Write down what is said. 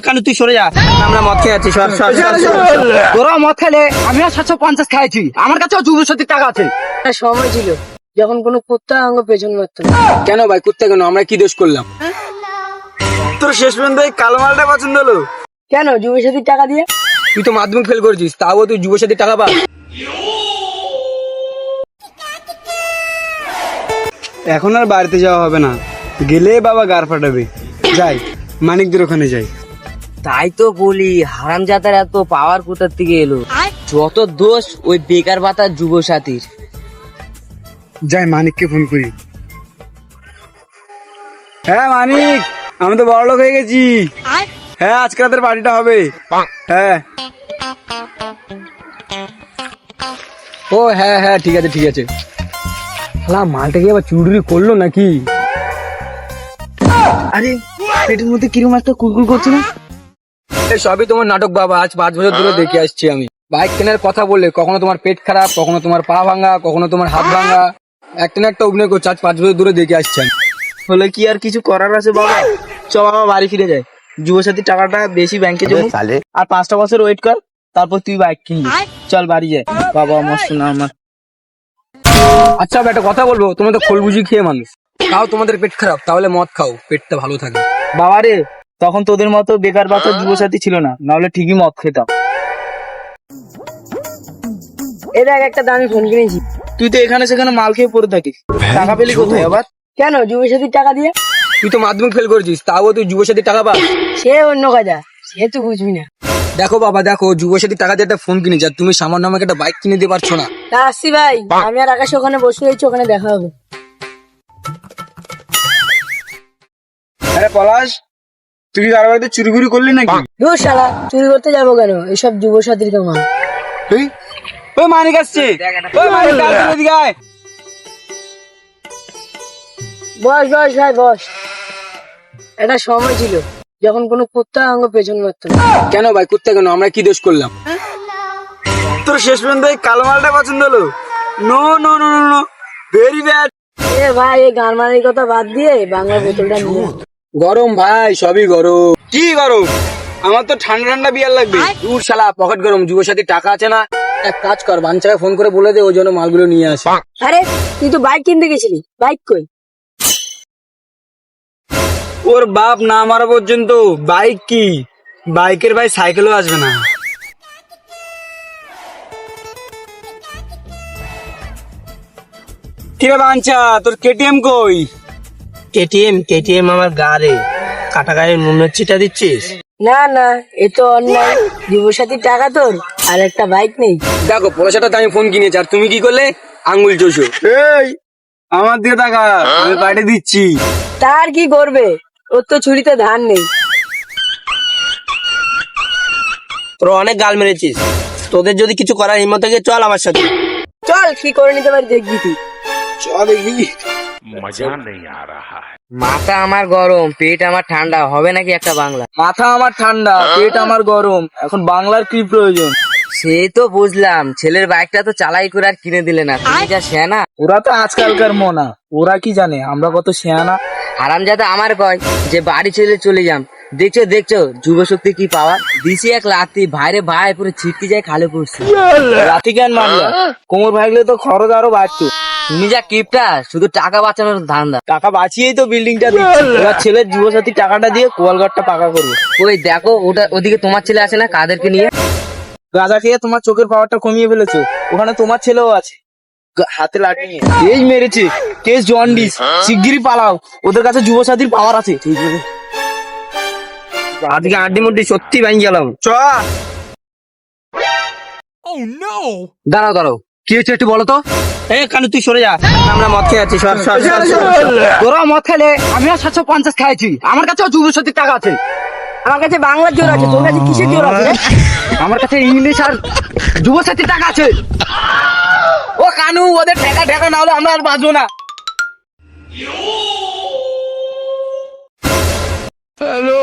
কানু তুই সরে যা, আমরা মদ খেয়ে আছি। তোরা মদ খেলে আমিও 750 খাইছি, আমার কাছেও যুবসাথীর টাকা আছে। একটা সময় ছিল যখন কোনো কুত্তা আঙ্গ পেছন মারতো না। কেন ভাই কুত্তা কেন, আমরা কি দোষ করলাম? তোর শেষ পর্যন্ত এই কালো মালটা পছন্দ হলো? কেন যুবসাথীর টাকা দিয়ে? তুই তো মাধ্যমিক ফেল করেছিস, তাও তুই যুবসাথীর টাকা পা। এখন আর বাড়িতে যাওয়া হবে না, গেলে বাবা গার ফাটাবে। যাই মানিকদের ওখানে যাই। তাই তো বলি, হারামজাদার এত পাওয়ার কোথার থেকে এলো? যত দোষ ওই বেকার ভাতার যুব সাথীর। যাই মানিককে ফোন করি। হ্যাঁ মানিক, আমি তো বড়লোক হয়ে গেছি। হ্যাঁ আজকে রাতের পার্টিটা হবে। হ্যাঁ ও হ্যাঁ হ্যাঁ ঠিক আছে ঠিক আছে। মালটা কি আবার চুরি করলো নাকি? আরে পেটের মধ্যে কিরকম একটা কুলকুল করছে না? সবই তোমার নাটক বাবা, আজ 5 বছর ধরে দেখে আসছি আমি। বাইক কেনার কথা বললে কখনো তোমার পেট খারাপ, কখনো তোমার পা ভাঙা, কখনো তোমার হাত ভাঙা, একটা না একটা অভিনয় করছে। আজ 5 বছর ধরে দেখে আসছি আমি। হলে কি আর কিছু করার আছে বাবা? চ বাবা বাড়ি ফিরে যায়, যুবসাথীর টাকাটা বেশি ব্যাংকে জমুক, আর 5টা বছর ওয়েট কর, তারপর তুই বাইক কিনবি। চল বাড়ি যায় বাবা, আমার শোনা আমার। আচ্ছা একটা কথা বলবো, তোমরা তো খোল বুঝি খেয়ে মানুষ, তাও তোমাদের পেট খারাপ, তাহলে মদ খাও, পেটটা ভালো থাকে। বাবা রে, তখন তোদের মতো বেকার বাচ্চার যুবসাথী ছিল না, নাহলে ঠিকই মদ খেতাম। এ দেখ একটা দামি ফোন কিনেছি। তুই তো এখানে সেখানে মাল খেয়ে পড়ে থাকিস, টাকা পেলি কোথায় আবার? কেন যুবসাথীর টাকা দিয়ে? তুই তো মাধ্যমিক ফেল করেছিস, তাও তুই যুবসাথীর টাকা পা। সে অন্য কাজা, সে তো বুঝবি না। দেখো বাবা দেখো, যুবসাথীর টাকা দিয়ে একটা ফোন কিনেছি, আর তুমি সামান্য আমাকে একটা বাইক কিনে দিতে পারছো না। তা আসছি ভাই, আমি আর আকাশ ওখানে বসে রয়েছি, ওখানে দেখা হবে। আরে পলাশ, তুই কি কারো বাড়িতে চুরিগুরি করলি নাকি? দূর শালা, চুরি করতে যাবো কেন? এসব যুবসাথীর কামান। ওই মানিক আসছে, ওই মানিক আসছে, এদিকে আয়। বস বস ভাই বস। একটা সময় ছিল যখন কোনো কুত্তা আঙ্গ পেছন মারতো না। কেন ভাই কুত্তা কেন, আমরা কি দোষ করলাম? তোর শেষ পর্যন্ত এই কালো মালটা পছন্দ হলো? No no no no no, very bad. এ ভাই, এই গান মারার কথা বাদ দিয়ে বাংলার বোতলটা নিয়ে আয়। গরম ভাই, সবই গরম। কি গরম? আমার তো ঠান্ডা ঠান্ডা বিয়ার লাগবে। দূর শালা, পকেট গরম, যুবসাথীর টাকা আছে না? এক কাজ কর, বাঞ্চাকে ফোন করে বলে দে ওই জন্য মালগুলো নিয়ে আসে। আরে তুই তো বাইক কিনতে গেছিলি, বাইক কই? ওর বাপ না মারা পর্যন্ত বাইক কি, বাইকের ভাই সাইকেলও আসবে না। কিরে বাঞ্চা, তোর কেটিএম কই? কেটিএম আমার গাড়ে, কাটা গাড়ির নুনের চিটা দিচ্ছিস? না না, এ তো অন্যায়। যুবসাথীর টাকা তোর, আর একটা বাইক নেই। দেখো পয়সাটা আমি ফোন কিনেছি, আর তুমি কি করলে? আঙ্গুল চোষো। এই আমার দিয়ে টাকা, আমি পাঠিয়ে দিচ্ছি। তার কি করবে, ওর তো ছুরিতে ধান নেই। তোর অনেক গাল মেরেছিস, তোদের যদি কিছু করার হিম্মত থাকে চল আমার সাথে। চল কি করে নিতে পারি দেখবি তুই। চল দেখি। मजा नहीं आ रहा है। মাথা আমার গরম, পেট আমার ঠান্ডা, হবে নাকি একটা বাংলা? মাথা আমার ঠান্ডা, পেট আমার গরম, এখন বাংলার কি প্রয়োজন? সে তো বুঝলাম, ছেলের বাইকটা তো চালাই করে আর কিনে দিলে না, তুমি যা শেয়ানা। ওরা তো আজকালকার মনা, ওরা কি জানে আমরা কত শেয়ানা। হারামজাদা আমার কয় যে বাড়ি চলে যাম। দেখছো যুবশক্তি কি পাওয়া দিছি, এক লাতি ভাইরে ভাই পুরো ছিটকে যায়, খালে পড়ছে। রাতি জ্ঞান মারলা, কোমর ভাগলে তো খরচ আরো বাড়তো। তুমি যা কিপটা, শুধু টাকা বাঁচানোর ধান্দা। টাকা বাঁচিয়েই তো বিল্ডিংটা দিচ্ছি, এবার ছেলের যুবসাথী টাকাটা দিয়ে কোয়ালঘরটা পাকা করবো। ওই দেখো ওদিকে তোমার ছেলে আছে না, কাদেরকে নিয়ে? গাঁজা খেয়ে তোমার চোখের পাওয়ারটা কমিয়ে ফেলেছো, ওখানে তোমার ছেলেও আছে। হাতে লাঠি নিয়ে এই মেরেছে, কেস জন্ডিস, শিগগিরই পালাও, ওদের কাছে যুবসাথীর পাওয়ার আছে। ঠিক আছে, আজকে আড্ডি মুড্ডি সত্যি ভাঙ গেলাম। চ দাঁড়াও, কি হচ্ছে একটু বলো তো? কানু তুই সরে যা, আমরা মদ খেয়ে আছি। তোরা মদ খেলে আমিও 750 খাইছি, আমার কাছেও যুবসাথীর টাকা আছে। আমার কাছে বাংলার জোর আছে, তোর কাছে কিসের জোর আছে? আমার কাছে ইংলিশ আর যুবসাথীর টাকা আছে। ও কানু, ওদের ঠেকা না হলে আমরা আর বাঁচবো না। हेलो